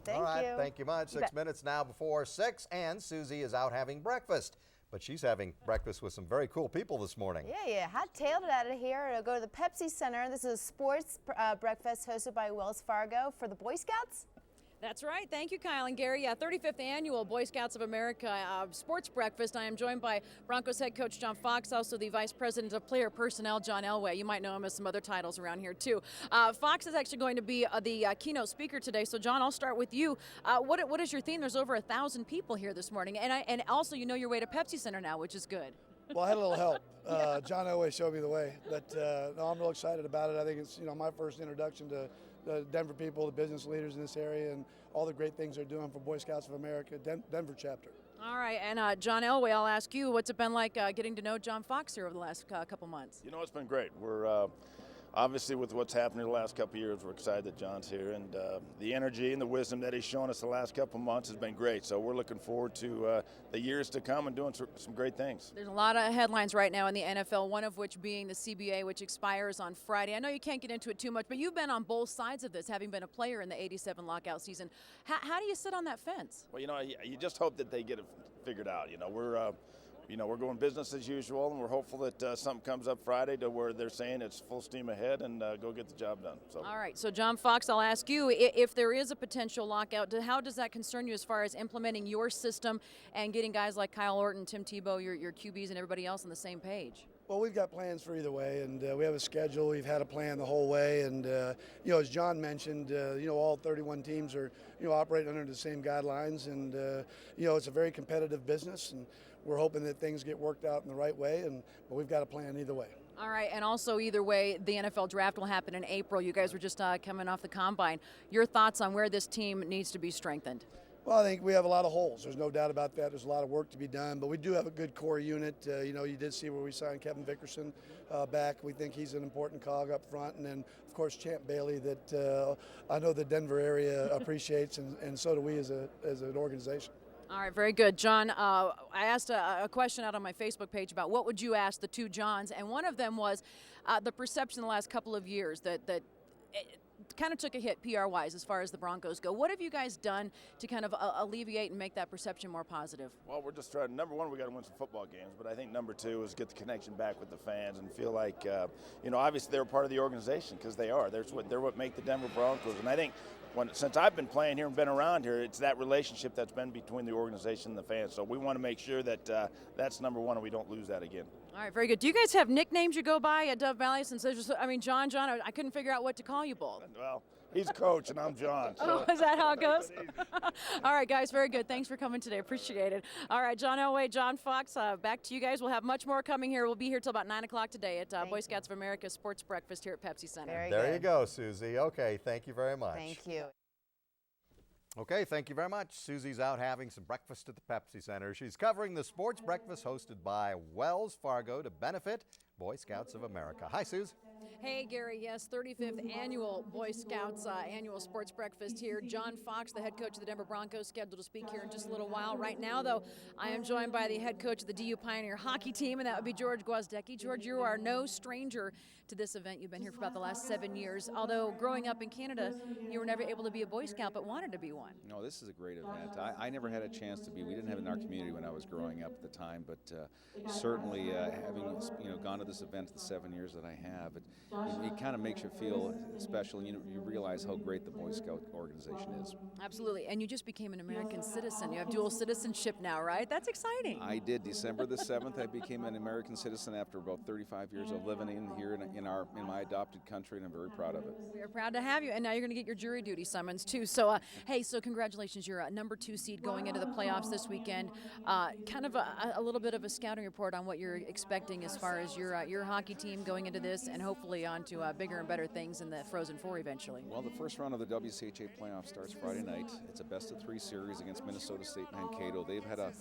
Thank All right, you. thank you much. You 6 bet. minutes now before 6, and Susie is out having breakfast. But she's having breakfast with some very cool people this morning. Yeah, hot-tailed out of here. Go to the Pepsi Center. This is a sports breakfast hosted by Wells Fargo for the Boy Scouts. That's right. Thank you, Kyle and Gary. 35th Annual Boy Scouts of America Sports Breakfast. I am joined by Broncos head coach John Fox, also the Vice President of Player Personnel, John Elway. You might know him as some other titles around here, too. Fox is actually going to be the keynote speaker today. So, John, I'll start with you. What is your theme? There's over 1,000 people here this morning. And also, you know your way to Pepsi Center now, which is good. Well, I had a little help. John Elway showed me the way, but no, I'm real excited about it. I think it's my first introduction to the Denver people, the business leaders in this area, and all the great things they're doing for Boy Scouts of America, Denver chapter. All right, and John Elway, I'll ask you, what's it been like getting to know John Fox here over the last couple months? It's been great. We're obviously, with what's happened in the last couple of years, we're excited that John's here, and the energy and the wisdom that he's shown us the last couple of months has been great. So we're looking forward to the years to come and doing some great things. There's a lot of headlines right now in the NFL, one of which being the CBA, which expires on Friday. I know you can't get into it too much, but you've been on both sides of this, having been a player in the '87 lockout season. How do you sit on that fence? Well, you just hope that they get it figured out. We're going business as usual, and we're hopeful that something comes up Friday to where they're saying it's full steam ahead and go get the job done. So. All right. So, John Fox, I'll ask you, if there is a potential lockout, how does that concern you as far as implementing your system and getting guys like Kyle Orton, Tim Tebow, your QBs, and everybody else on the same page? Well, we've got plans for either way, and we have a schedule. We've had a plan the whole way, and as John mentioned, all 31 teams are operating under the same guidelines, and it's a very competitive business, and we're hoping that things get worked out in the right way, but we've got a plan either way. All right, and also either way, the NFL draft will happen in April. You guys were just coming off the combine. Your thoughts on where this team needs to be strengthened? Well, I think we have a lot of holes. There's no doubt about that. There's a lot of work to be done, but we do have a good core unit. You did see where we signed Kevin Vickerson back. We think he's an important cog up front, and then of course Champ Bailey that I know the Denver area appreciates, and so do we as an organization. All right, very good. John, I asked a question out on my Facebook page about what would you ask the two Johns, and one of them was the perception the last couple of years that it kind of took a hit PR-wise as far as the Broncos go. What have you guys done to kind of alleviate and make that perception more positive? Well, we're just trying. Number one, we got to win some football games, but I think number two is get the connection back with the fans and feel like, obviously they're part of the organization because they are. They're what make the Denver Broncos, and I think since I've been playing here and been around here, it's that relationship that's been between the organization and the fans. So we want to make sure that that's number one and we don't lose that again. All right, very good. Do you guys have nicknames you go by at Dove Valley? Since John, I couldn't figure out what to call you both. Well, he's a coach and I'm John. So. Oh, is that how it goes? All right, guys, very good. Thanks for coming today. Appreciate it. All right, John Elway, John Fox, back to you guys. We'll have much more coming here. We'll be here till about 9 o'clock today at Boy Scouts of America Sports Breakfast here at Pepsi Center. There you go, Susie. Okay, thank you very much. Thank you. Okay, thank you very much. Susie's out having some breakfast at the Pepsi Center. She's covering the sports breakfast hosted by Wells Fargo to benefit Boy Scouts of America. Hi, Suze. Hey, Gary. Yes, 35th Annual Boy Scouts Annual Sports Breakfast here. John Fox, the head coach of the Denver Broncos, scheduled to speak here in just a little while. Right now, though, I am joined by the head coach of the DU Pioneer hockey team, and that would be George Gwozdecki. George, you are no stranger to this event. You've been here for about the last 7 years. Although growing up in Canada, you were never able to be a Boy Scout, but wanted to be one. No, this is a great event. I never had a chance to be. We didn't have it in our community when I was growing up at the time, but certainly having gone to this event the 7 years that I have, it kind of makes you feel special. You realize how great the Boy Scout organization is. Absolutely, and you just became an American citizen. You have dual citizenship now, right? That's exciting. I did. December the 7th, I became an American citizen after about 35 years of living here in my adopted country, and I'm very proud of it. We're proud to have you, and now you're going to get your jury duty summons too. So, so congratulations. You're a number 2 seed going into the playoffs this weekend. Kind of a little bit of a scouting report on what you're expecting as far as your hockey team going into this, and hopefully on to bigger and better things in the Frozen Four eventually. Well, the first round of the WCHA playoff starts Friday night. It's a best-of-3 series against Minnesota State Mankato. They've had a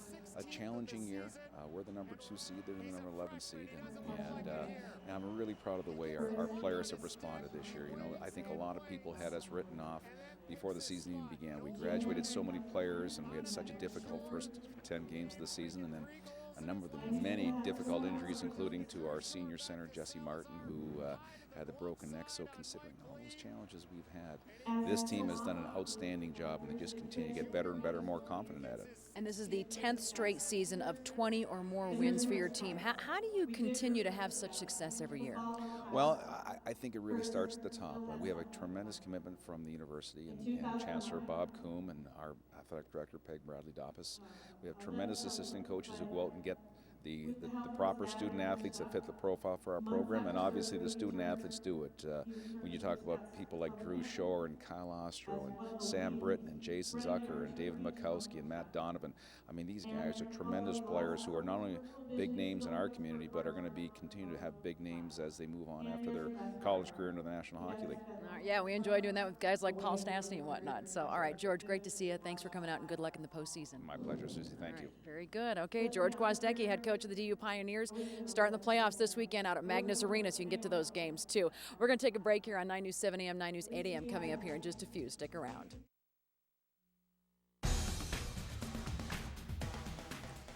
challenging year. We're the number 2 seed. They're the number 11 seed, and I'm really proud of the way our players have responded this year. I think a lot of people had us written off before the season even began. We graduated so many players, and we had such a difficult first 10 games of the season, and then a number of the many difficult injuries, including to our senior center, Jesse Martin, who had the broken neck. So considering all those challenges we've had, this team has done an outstanding job, and they just continue to get better and better, more confident at it. And this is the 10th straight season of 20 or more wins for your team. How do you continue to have such success every year? Well, I think it really starts at the top. We have a tremendous commitment from the university and Chancellor Bob Coombe and our athletic director, Peg Bradley-Doppus. We have tremendous assistant coaches who go out and get the proper student athletes that fit the profile for our program, and obviously the student athletes do it. When you talk about people like Drew Shore and Kyle Ostro and Sam Britton and Jason Zucker and David Mikowski and Matt Donovan, I mean, these guys are tremendous players who are not only big names in our community, but are going to continue to have big names as they move on after their college career into the National Hockey League. Yeah, we enjoy doing that with guys like Paul Stastny and whatnot. So, all right, George, great to see you. Thanks for coming out, and good luck in the postseason. My pleasure, Susie. Thank you. Very good. Okay, George Gwozdecki, head coach of the DU Pioneers, starting the playoffs this weekend out at Magnus Arena, so you can get to those games too. We're going to take a break here on 9 News 7 a.m., 9 News 8 a.m. coming up here in just a few. Stick around.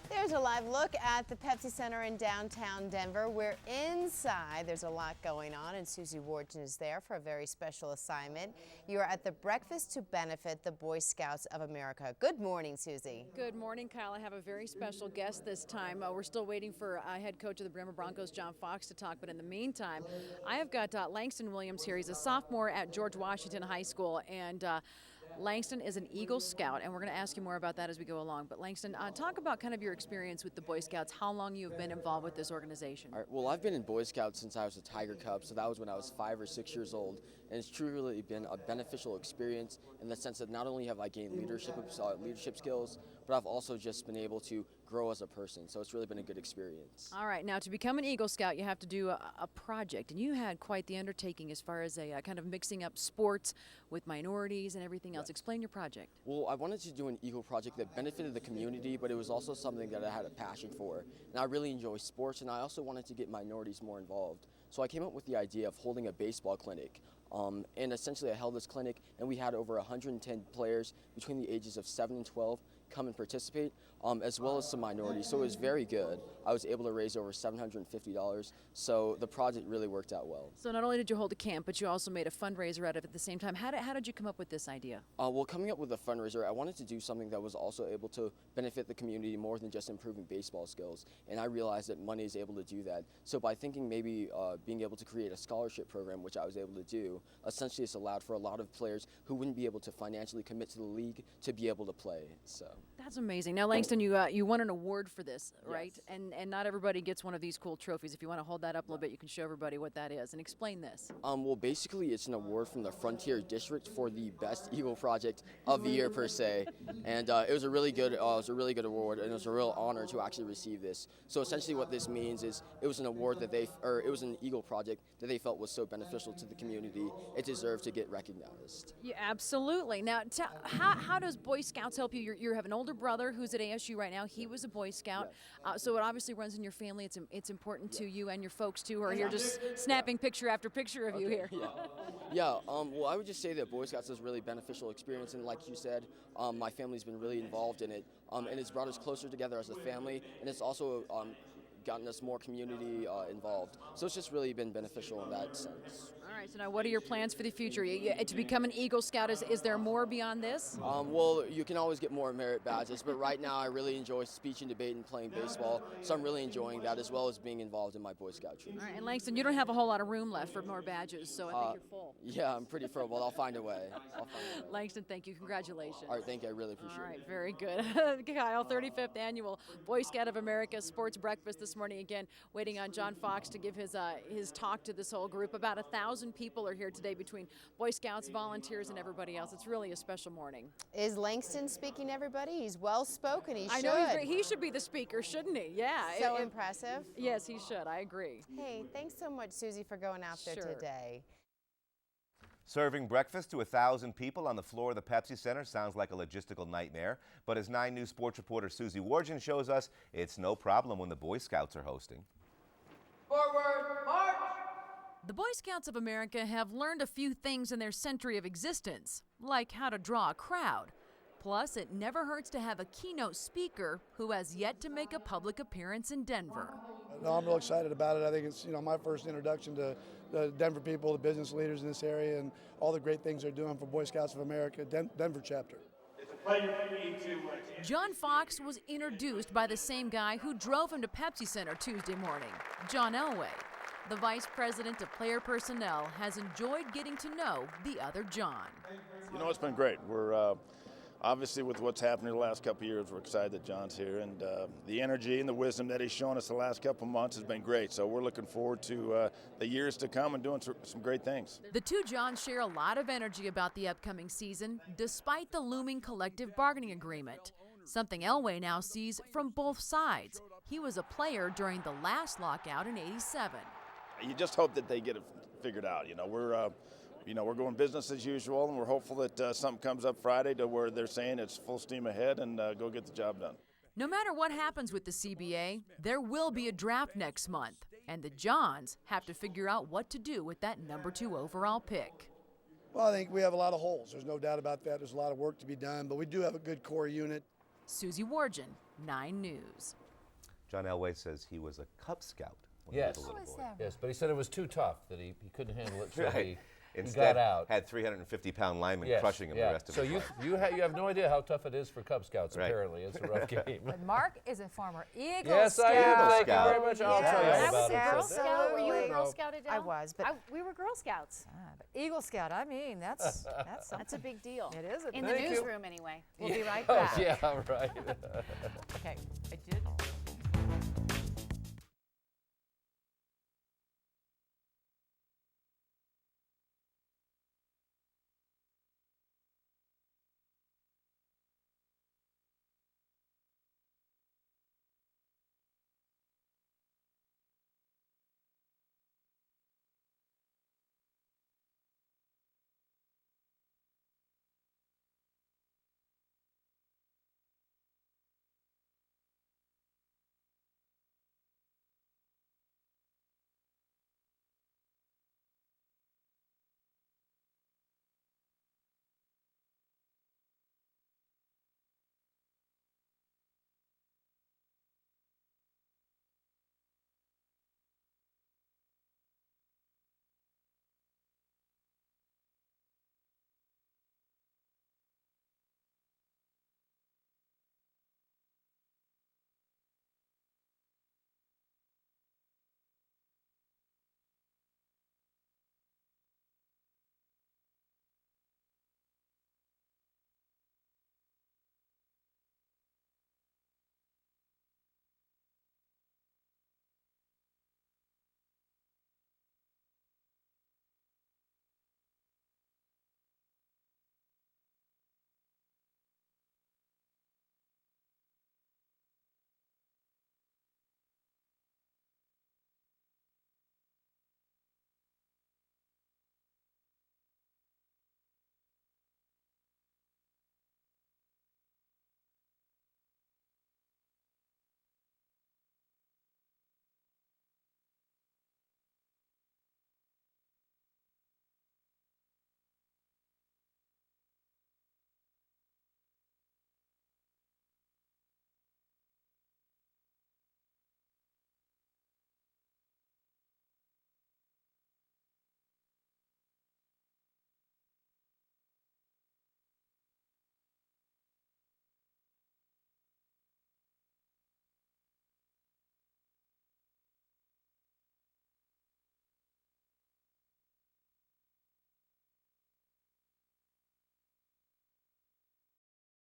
There's a live look at the Pepsi Center in downtown Denver. We're inside. There's a lot going on, and Susie Wharton is there for a very special assignment. You are at the breakfast to benefit the Boy Scouts of America. Good morning, Susie. Good morning, Kyle. I have a very special guest this time. We're still waiting for head coach of the Denver Broncos, John Fox, to talk, but in the meantime, I have got Langston Williams here. He's a sophomore at George Washington High School, and Langston is an Eagle Scout, and we're going to ask you more about that as we go along. But Langston, talk about kind of your experience with the Boy Scouts, how long you've been involved with this organization. All right, well, I've been in Boy Scouts since I was a Tiger Cub, so that was when I was 5 or 6 years old, and it's truly been a beneficial experience in the sense that not only have I gained leadership skills, but I've also just been able to grow as a person, so it's really been a good experience. All right, now to become an Eagle Scout, you have to do a project, and you had quite the undertaking as far as a kind of mixing up sports with minorities and everything else. Explain your project. Well, I wanted to do an Eagle project that benefited the community, but it was also something that I had a passion for. And I really enjoy sports, and I also wanted to get minorities more involved. So I came up with the idea of holding a baseball clinic. And essentially I held this clinic, and we had over 110 players between the ages of 7 and 12 come and participate, as well as some minorities. So it was very good. I was able to raise over $750, so the project really worked out well. So not only did you hold a camp, but you also made a fundraiser out of it at the same time. How did you come up with this idea? Well, coming up with a fundraiser, I wanted to do something that was also able to benefit the community more than just improving baseball skills, and I realized that money is able to do that. So by thinking maybe being able to create a scholarship program, which I was able to do, essentially it's allowed for a lot of players who wouldn't be able to financially commit to the league to be able to play. So that's amazing. Now, Langston, you won an award for this, right? Yes. And not everybody gets one of these cool trophies. If you want to hold that up a little bit, you can show everybody what that is and explain this. Well, basically, it's an award from the Frontier District for the best Eagle project of the year per se, and it was a really good award, and it was a real honor to actually receive this. So essentially, what this means is it was an award that it was an Eagle project that they felt was so beneficial to the community. It deserved to get recognized. Yeah, absolutely. Now, how does Boy Scouts help you? You have an older brother who's at ASU right now. He was a Boy Scout, so it obviously runs in your family. It's important to you and your folks too, who are here just snapping picture after picture of you here. Well, I would just say that Boy Scouts is a really beneficial experience, and like you said, my family's been really involved in it, and it's brought us closer together as a family, and it's also gotten us more community involved. So it's just really been beneficial in that sense. All right, so now what are your plans for the future? To become an Eagle Scout, is there more beyond this? Well, you can always get more merit badges, but right now I really enjoy speech and debate and playing baseball, so I'm really enjoying that as well as being involved in my Boy Scout troop. All right, and Langston, you don't have a whole lot of room left for more badges, so I think you're full. Yeah, I'm pretty full, but I'll find a way. Langston, thank you. Congratulations. All right, thank you. I really appreciate it. All right, very good. Kyle, 35th Annual Boy Scout of America Sports Breakfast this morning. Again, waiting on John Fox to give his talk to this whole group. About 1,000 people are here today between Boy Scouts, volunteers, and everybody else. It's really a special morning. Is Langston speaking to everybody? He's well-spoken. He should. I know he's great. He should be the speaker, shouldn't he? Yeah. So impressive. Yes, he should. I agree. Hey, thanks so much, Susie, for going out there today. Serving breakfast to 1,000 people on the floor of the Pepsi Center sounds like a logistical nightmare, but as 9 News sports reporter Susie Wharton shows us, it's no problem when the Boy Scouts are hosting. Forward, march! The Boy Scouts of America have learned a few things in their century of existence, like how to draw a crowd. Plus, it never hurts to have a keynote speaker who has yet to make a public appearance in Denver. No, I'm real excited about it. I think it's my first introduction to the Denver people, the business leaders in this area, and all the great things they're doing for Boy Scouts of America, Denver chapter. It's a pleasure for me to John Fox was introduced by the same guy who drove him to Pepsi Center Tuesday morning, John Elway. The vice president of player personnel has enjoyed getting to know the other John. It's been great. We're obviously, with what's happened in the last couple of years, we're excited that John's here, and the energy and the wisdom that he's shown us the last couple of months has been great. So we're looking forward to the years to come and doing some great things. The two Johns share a lot of energy about the upcoming season, despite the looming collective bargaining agreement, something Elway now sees from both sides. He was a player during the last lockout in '87. You just hope that they get it figured out. We're going business as usual, and we're hopeful that something comes up Friday to where they're saying it's full steam ahead and go get the job done. No matter what happens with the CBA, there will be a draft next month, and the Johns have to figure out what to do with that number 2 overall pick. Well, I think we have a lot of holes. There's no doubt about that. There's a lot of work to be done, but we do have a good core unit. Susie Wargin, 9 News. John Elway says he was a Cub Scout when Yes. he was a little boy. Yes, but he said it was too tough, that he couldn't handle it, so Right. he Instead, got out. had 350-pound linemen Yes, crushing him yeah. the rest of so his life. you have no idea how tough it is for Cub Scouts, Right. apparently. It's a rough game. But Mark is a former Eagle Yes, Scout. I am. Thank Scout. you very much. I'll tell you all I was about a it. Girl So- Scout. Were you a Girl No. Scout, Adele? I was, but we were Girl Scouts. but Eagle Scout, I mean, that's something. That's a big deal. It is a In big the Thank you. newsroom, anyway. We'll be right Oh, back. yeah, right. Okay, I did.